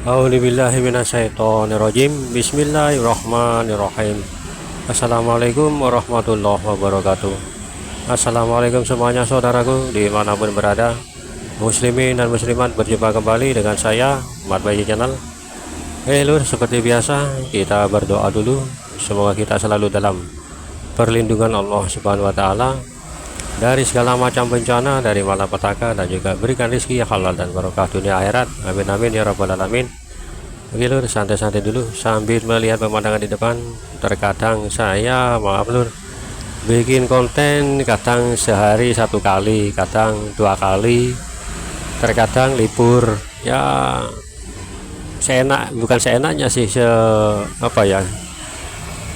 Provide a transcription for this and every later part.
A'udzubillahi minasyaitonirrajim. Bismillahirrahmanirrahim. Assalamualaikum warahmatullahi wabarakatuh. Assalamualaikum semuanya saudaraku dimanapun berada, muslimin dan muslimat. Berjumpa kembali dengan saya Mat Bayi Channel. Lur, seperti biasa kita berdoa dulu. Semoga kita selalu dalam perlindungan Allah Subhanahu wa taala dari segala macam bencana, dari malapetaka, dan juga berikan rezeki yang halal dan barokah dunia akhirat. Amin amin ya rabbal alamin. Oke lur, santai-santai dulu sambil melihat pemandangan di depan. Terkadang saya lur bikin konten kadang sehari 1 kali, kadang 2 kali, terkadang libur ya, bukan seenaknya sih,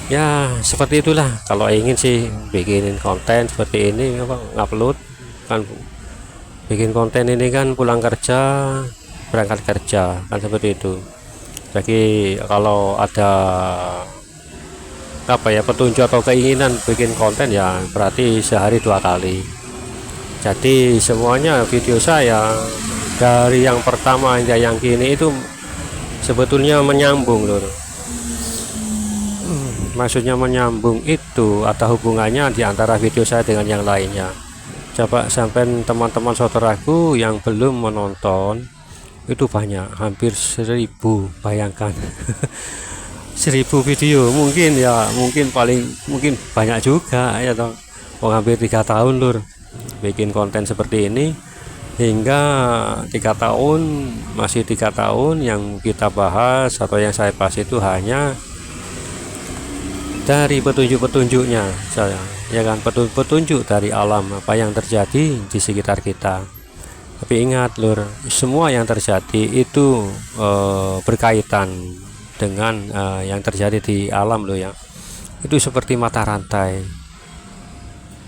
ya seperti itulah. Kalau ingin sih bikinin konten seperti ini ngupload kan, bikin konten ini kan pulang kerja berangkat kerja kan, seperti itu. Jadi kalau ada petunjuk atau keinginan bikin konten ya berarti sehari 2 kali. Jadi semuanya video saya dari yang pertama hingga yang kini itu sebetulnya menyambung lur. Maksudnya menyambung itu ada hubungannya di antara video saya dengan yang lainnya. Coba sampai teman-teman saudaraku yang belum menonton itu banyak, hampir 1000, bayangkan. 1000 video mungkin mungkin banyak juga ya toh. Hampir 3 tahun lur bikin konten seperti ini, hingga 3 tahun masih 3 tahun yang kita bahas atau yang saya bahas itu hanya dari petunjuk-petunjuknya saya, ya kan, petunjuk dari alam apa yang terjadi di sekitar kita. Tapi ingat lur, semua yang terjadi itu berkaitan dengan yang terjadi di alam lo ya. Itu seperti mata rantai,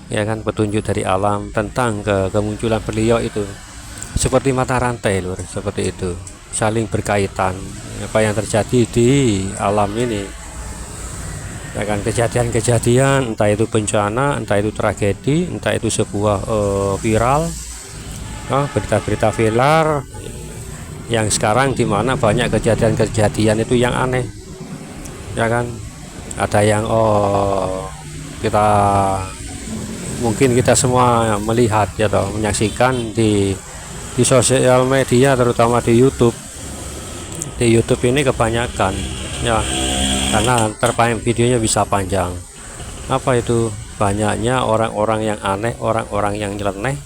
ya kan, petunjuk dari alam tentang kemunculan beliau itu seperti mata rantai lur, seperti itu, saling berkaitan apa yang terjadi di alam ini, ya kan. Kejadian-kejadian, entah itu bencana, entah itu tragedi, entah itu sebuah viral, berita-berita viral yang sekarang dimana banyak kejadian-kejadian itu yang aneh, ya kan. Ada yang kita mungkin kita semua melihat ya toh, menyaksikan di sosial media, terutama di YouTube. Di YouTube ini kebanyakan ya, karena terpanjang videonya bisa panjang. Apa itu? Banyaknya orang-orang yang aneh, orang-orang yang nyeleneh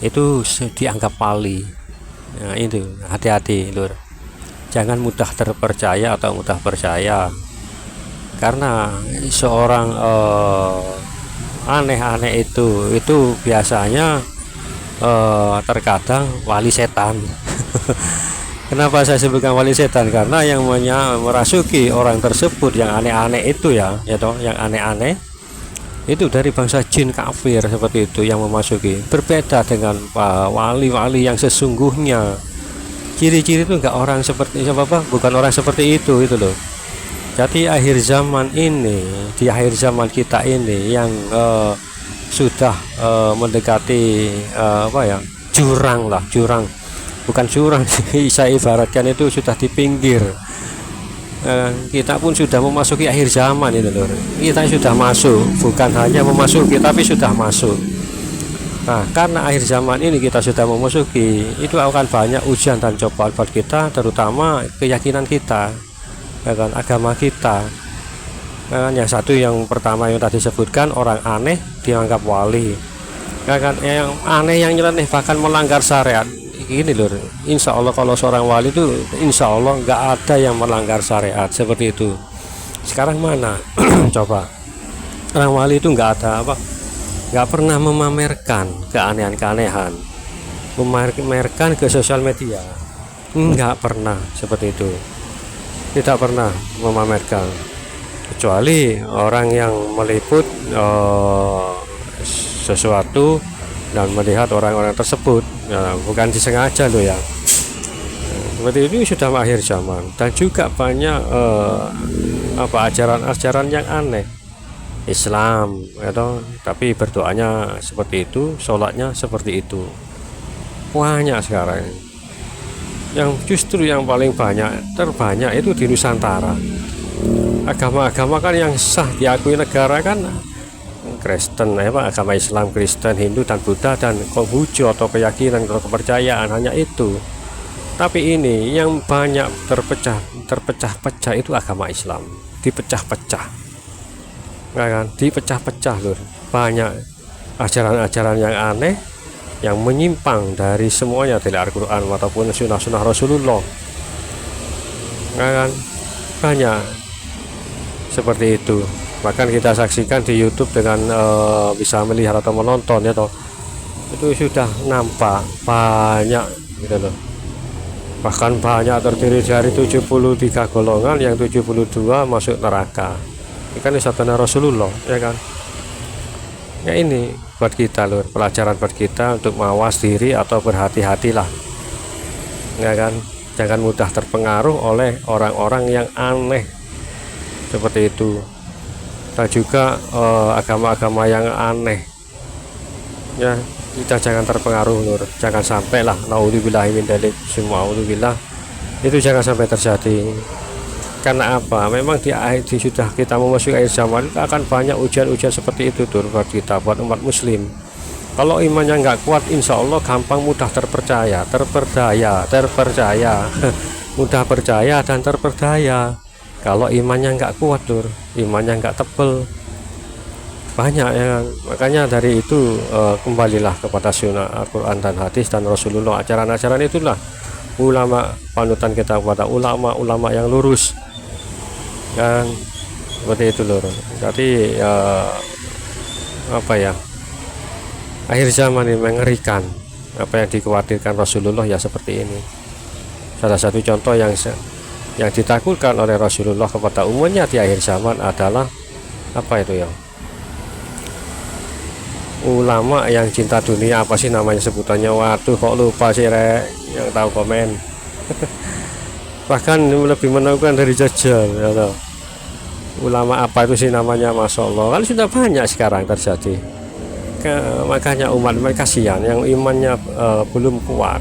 itu dianggap wali. Nah itu hati-hati lur, jangan mudah terpercaya atau mudah percaya, karena seorang aneh-aneh itu biasanya terkadang wali setan. Kenapa saya sebutkan wali setan? Karena yang merasuki orang tersebut yang aneh-aneh itu ya toh, yang aneh-aneh itu dari bangsa jin kafir seperti itu yang memasuki. Berbeda dengan wali-wali yang sesungguhnya. Ciri-ciri itu enggak orang seperti bukan orang seperti itu loh. Jadi akhir zaman ini, di akhir zaman kita ini yang sudah mendekati jurang, bukan jurang sih, saya ibaratkan itu sudah di pinggir. Kita pun sudah memasuki akhir zaman itu lho. Kita sudah masuk, bukan hanya memasuki tapi sudah masuk. Nah, karena akhir zaman ini kita sudah memasuki, itu akan banyak ujian dan cobaan buat kita, terutama keyakinan kita, ya kan, agama kita. Yang satu, yang pertama yang tadi sebutkan, orang aneh dianggap wali, ya kan. Yang aneh, yang nyeleneh, bahkan melanggar syariat. Ini lur, insya Allah kalau seorang wali itu insya Allah nggak ada yang melanggar syariat seperti itu. Sekarang mana? Coba, orang wali itu nggak pernah memamerkan keanehan-keanehan, memamerkan ke sosial media, nggak pernah seperti itu, tidak pernah memamerkan, kecuali orang yang meliput sesuatu dan melihat orang-orang tersebut, ya, bukan disengaja loh ya. Seperti ini sudah akhir zaman, dan juga banyak ajaran-ajaran yang aneh. Islam ya toh, tapi berdoanya seperti itu, sholatnya seperti itu, banyak sekarang. yang justru yang paling terbanyak itu di Nusantara. Agama-agama kan yang sah diakui negara kan Kristen, agama Islam, Kristen, Hindu, dan Buddha, dan Konghucu atau keyakinan atau kepercayaan, hanya itu. Tapi ini yang banyak terpecah-pecah itu agama Islam, dipecah-pecah, kan? Dipecah-pecah loh. Banyak ajaran-ajaran yang aneh, yang menyimpang dari semuanya dari Al-Quran ataupun sunnah-sunnah Rasulullah, kan? Banyak seperti itu. Bahkan kita saksikan di YouTube dengan bisa melihat atau menonton ya toh, itu sudah nampak banyak gitu loh. Bahkan banyak terdiri dari 73 golongan, yang 72 masuk neraka. Ini kan sabda Rasulullah ya kan. Ya ini buat kita loh, pelajaran buat kita untuk mawas diri atau berhati-hatilah ya kan. Jangan mudah terpengaruh oleh orang-orang yang aneh seperti itu. Dan juga agama-agama yang aneh ya, kita jangan terpengaruh Nur. Jangan sampai lah, naudzubillahi min dzalik, semua naudzubillah, itu jangan sampai terjadi. Karena apa? Memang sudah kita memasuki akhir zaman, akan banyak ujian-ujian seperti itu Tur, buat kita, buat umat muslim. Kalau imannya nggak kuat, insya Allah gampang mudah terperdaya mudah percaya dan terperdaya. Kalau imannya nggak kuat Tur, imannya nggak tebel, banyak ya. Makanya dari itu kembalilah kepada sunnah Al-Quran dan hadis dan Rasulullah. Ajaran-ajaran itulah ulama, panutan kita kepada ulama-ulama yang lurus kan, seperti itu lur. Jadi akhir zaman ini mengerikan. Apa yang dikhawatirkan Rasulullah ya seperti ini. Salah satu contoh yang ditakutkan oleh Rasulullah kepada umatnya di akhir zaman adalah ulama yang cinta dunia. Apa sih namanya sebutannya? Waduh, kok lupa sih rek, yang tahu komen. Bahkan lebih menakutkan dari Dajjal ya. Ulama apa itu sih namanya? Masya Allah, kan sudah banyak sekarang terjadi. Makanya umat mereka kasihan yang imannya belum kuat,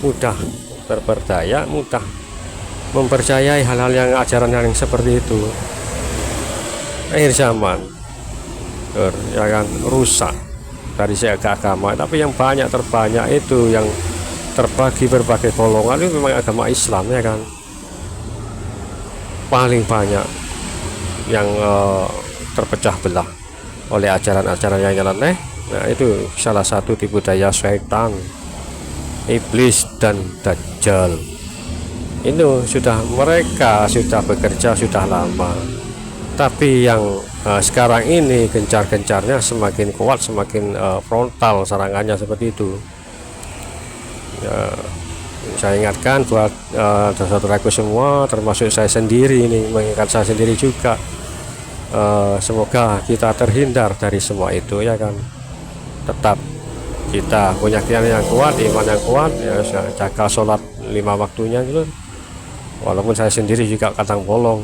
mudah terperdaya, mudah mempercayai hal-hal yang ajaran yang seperti itu. Akhir zaman ya kan, rusak dari segi agama. Tapi yang terbanyak itu yang terbagi berbagai golongan itu memang agama Islam ya kan. Paling banyak yang terpecah belah oleh ajaran-ajaran yang nyeleneh. Nah itu salah satu tipu daya syaitan, iblis, dan Dajjal. Itu mereka sudah bekerja sudah lama, tapi yang sekarang ini gencar-gencarnya semakin kuat, semakin frontal serangannya seperti itu ya. Saya ingatkan buat saudaraku semua, termasuk saya sendiri ini, mengingat saya sendiri juga, semoga kita terhindar dari semua itu ya kan. Tetap kita punya keyakinan yang kuat, iman yang kuat ya, jaga sholat 5 waktunya gitu. Walaupun saya sendiri juga kadang bolong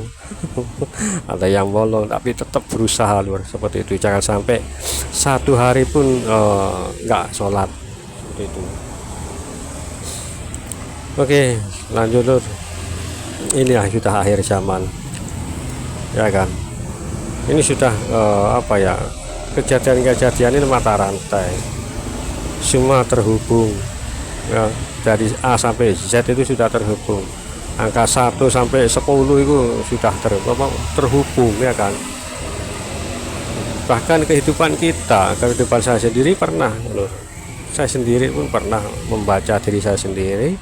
ada yang bolong, tapi tetap berusaha luar seperti itu. Jangan sampai satu hari pun nggak sholat seperti itu. Oke, lanjut lur. Inilah sudah akhir zaman ya kan. Ini sudah kejadian-kejadian ini mata rantai, semua terhubung ya. Dari A sampai Z itu sudah terhubung. Angka 1 sampai 10 itu sudah terhubung ya kan. Bahkan kehidupan saya sendiri pernah loh. Saya sendiri pun pernah membaca diri saya sendiri.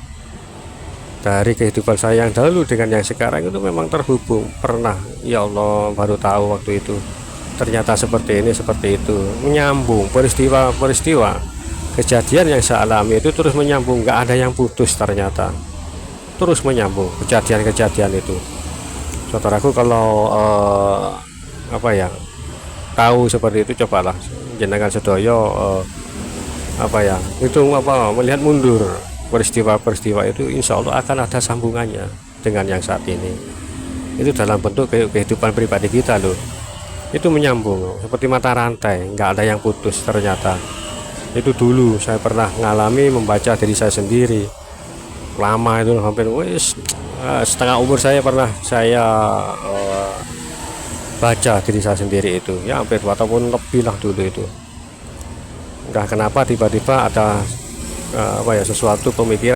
Dari kehidupan saya yang dahulu dengan yang sekarang itu memang terhubung. Pernah, ya Allah, baru tahu waktu itu ternyata seperti ini, seperti itu. Menyambung peristiwa kejadian yang saya alami itu terus menyambung, nggak ada yang putus ternyata. Terus menyambung kejadian-kejadian itu. Saudaraku kalau tahu seperti itu, cobalah jenengan sedoyo melihat mundur peristiwa-peristiwa itu, insya Allah akan ada sambungannya dengan yang saat ini. Itu dalam bentuk kehidupan pribadi kita loh. Itu menyambung seperti mata rantai, nggak ada yang putus ternyata. Itu dulu saya pernah mengalami, membaca diri saya sendiri. lama itu, hampir setengah umur saya pernah saya baca diri saya sendiri itu ya, hampir 2 tahun lebih lah dulu itu. Entah kenapa tiba-tiba ada sesuatu pemikiran